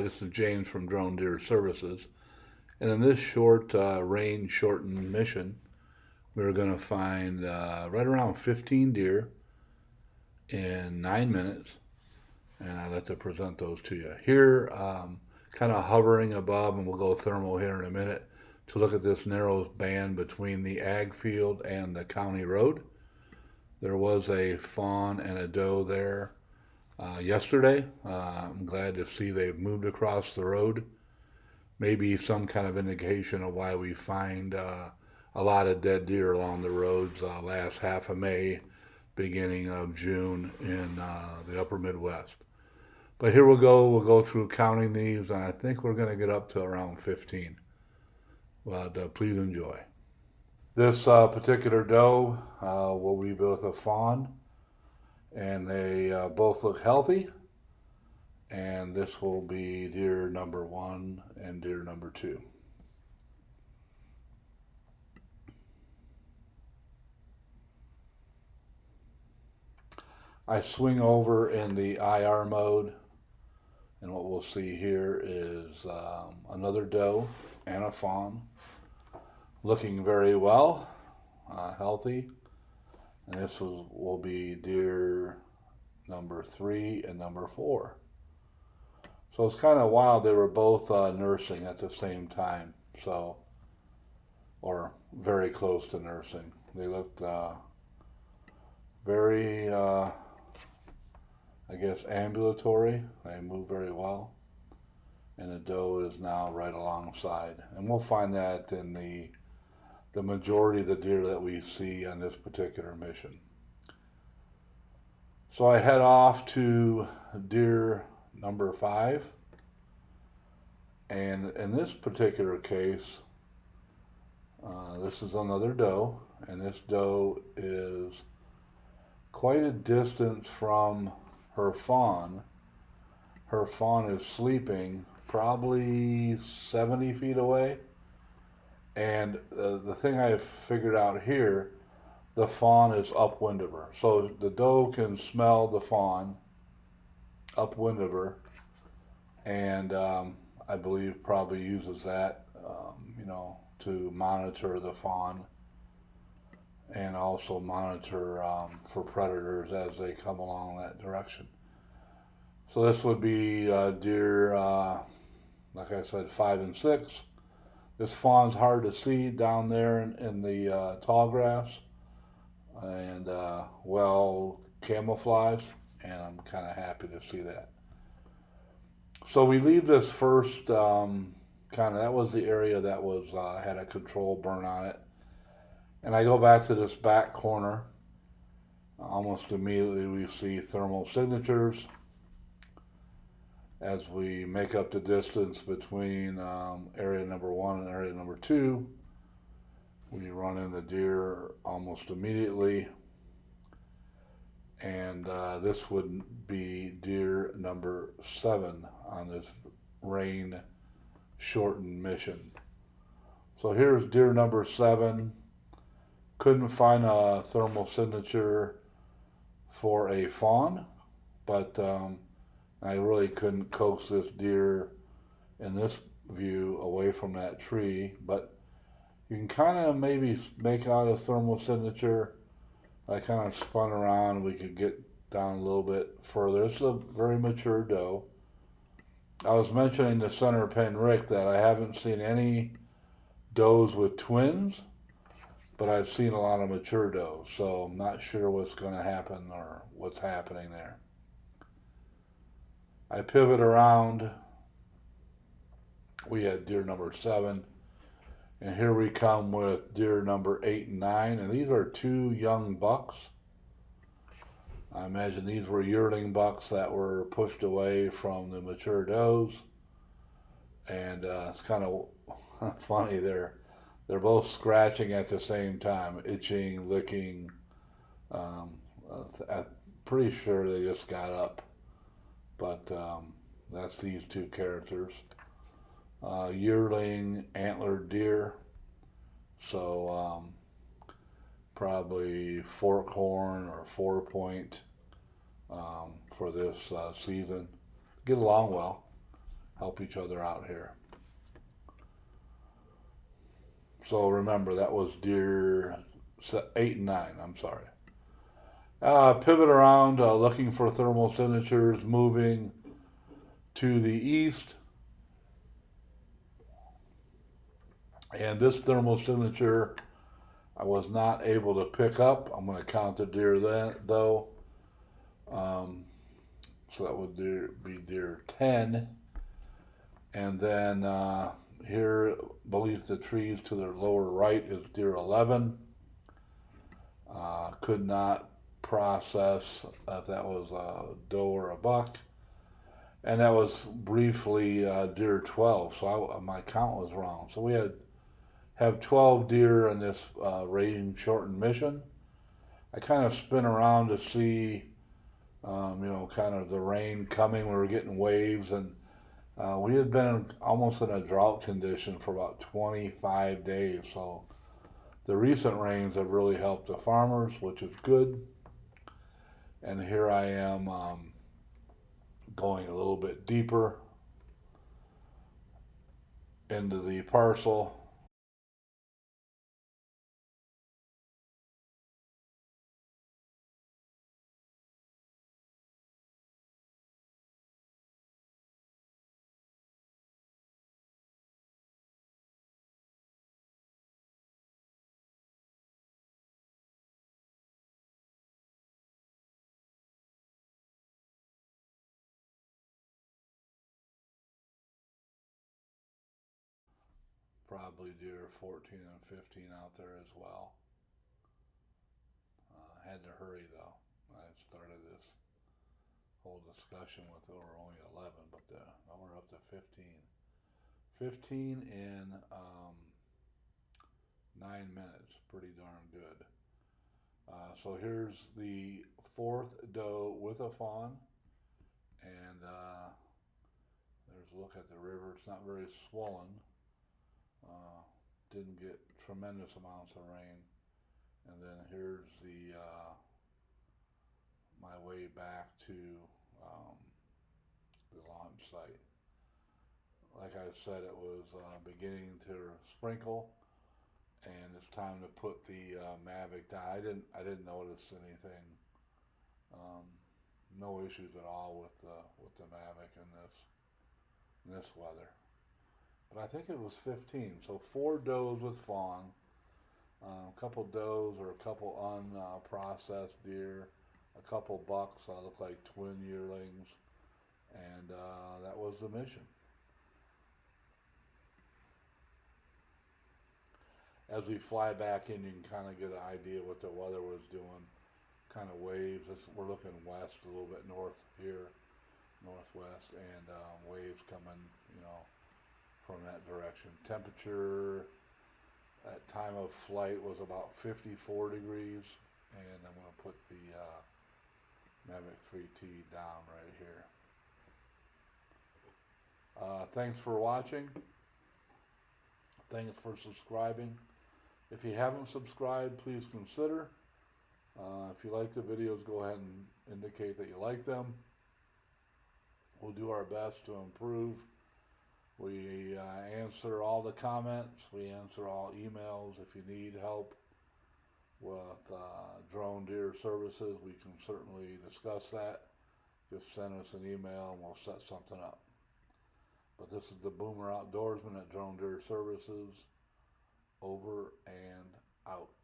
this is James from Drone Deer Services. And in this short range shortened mission, we're going to find right around 15 deer in 9 minutes. And I'd like to present those to you. Here, kind of hovering above, and we'll go thermal here in a minute, to look at this narrow band between the ag field and the county road. There was a fawn and a doe there yesterday. I'm glad to see they've moved across the road. Maybe some kind of indication of why we find a lot of dead deer along the roads last half of May, beginning of June in the upper Midwest. But here we'll go through counting these, and I think we're going to get up to around 15. But please enjoy. This particular doe will be with a fawn, and they both look healthy. And this will be deer number 1 and deer number 2. I swing over in the IR mode, and what we'll see here is another doe and a fawn, looking very well, healthy. And this will be deer number 3 and number 4. So it's kind of wild. They were both nursing at the same time, so, or very close to nursing. They looked very, I guess, ambulatory. They move very well. And the doe is now right alongside. And we'll find that in the majority of the deer that we see on this particular mission. So I head off to deer number 5. And in this particular case, this is another doe, and this doe is quite a distance from her fawn. Her fawn is sleeping probably 70 feet away. And the thing I've figured out here, the fawn is upwind of her. So the doe can smell the fawn upwind of her, and I believe probably uses that, to monitor the fawn and also monitor for predators as they come along that direction. So this would be deer, like I said, 5 and 6. This fawn's hard to see down there in the tall grass, and well camouflaged, and I'm kind of happy to see that. So we leave this first that was the area that was had a control burn on it, and I go back to this back corner. Almost immediately we see thermal signatures as we make up the distance between area number 1 and area number 2. We run in the deer almost immediately, and this would be deer number 7 on this rain shortened mission. So here's deer number 7. Couldn't find a thermal signature for a fawn, but I really couldn't coax this deer in this view away from that tree, but you can kind of maybe make out a thermal signature. I kind of spun around. We could get down a little bit further. It's a very mature doe. I was mentioning to Senator Penn Rick that I haven't seen any does with twins, but I've seen a lot of mature does, so I'm not sure what's going to happen or what's happening there. I pivot around. We had deer number 7, and here we come with deer number 8 and 9, and these are 2 young bucks. I imagine these were yearling bucks that were pushed away from the mature does, and it's kind of funny. They're both scratching at the same time, itching, licking. I'm pretty sure they just got up, but that's these 2 characters. Yearling antlered deer, so probably fork horn or 4-point for this season. Get along well. help each other out here. So remember, that was deer 8 and 9. I'm sorry. Pivot around, looking for thermal signatures, moving to the east. And this thermal signature I was not able to pick up. I'm going to count the deer then, though. So that would be deer 10. And then here beneath the trees to the lower right is deer 11. Could not process if that was a doe or a buck. And that was briefly deer 12. So my count was wrong. So we have 12 deer in this range shortened mission. I kind of spin around to see, kind of the rain coming. We were getting waves, and we had been almost in a drought condition for about 25 days. So the recent rains have really helped the farmers, which is good. And here I am going a little bit deeper into the parcel. Probably deer 14 and 15 out there as well. Had to hurry though. I started this whole discussion with only 11, but now we're up to 15. 15 in 9 minutes. Pretty darn good. So here's the fourth doe with a fawn. And there's a look at the river. It's not very swollen. Didn't get tremendous amounts of rain. And then here's my way back to the launch site. Like I said, it was beginning to sprinkle, and it's time to put the Mavic down. I didn't notice anything, no issues at all with the Mavic in this weather. But I think it was 15. So 4 does with fawn, a couple does or a couple unprocessed deer, a couple bucks look like twin yearlings, and that was the mission. As we fly back in, you can kind of get an idea what the weather was doing. Kind of waves. We're looking west a little bit north here, northwest, and waves coming, from that direction. Temperature at time of flight was about 54 degrees, and I'm going to put the Mavic 3T down right here. Thanks for watching. Thanks for subscribing. If you haven't subscribed, please consider. If you like the videos, go ahead and indicate that you like them. We'll do our best to improve. We answer all the comments. We answer all emails. If you need help with drone deer services, we can certainly discuss that. Just send us an email and we'll set something up. But this is the Boomer Outdoorsman at Drone Deer Services. Over and out.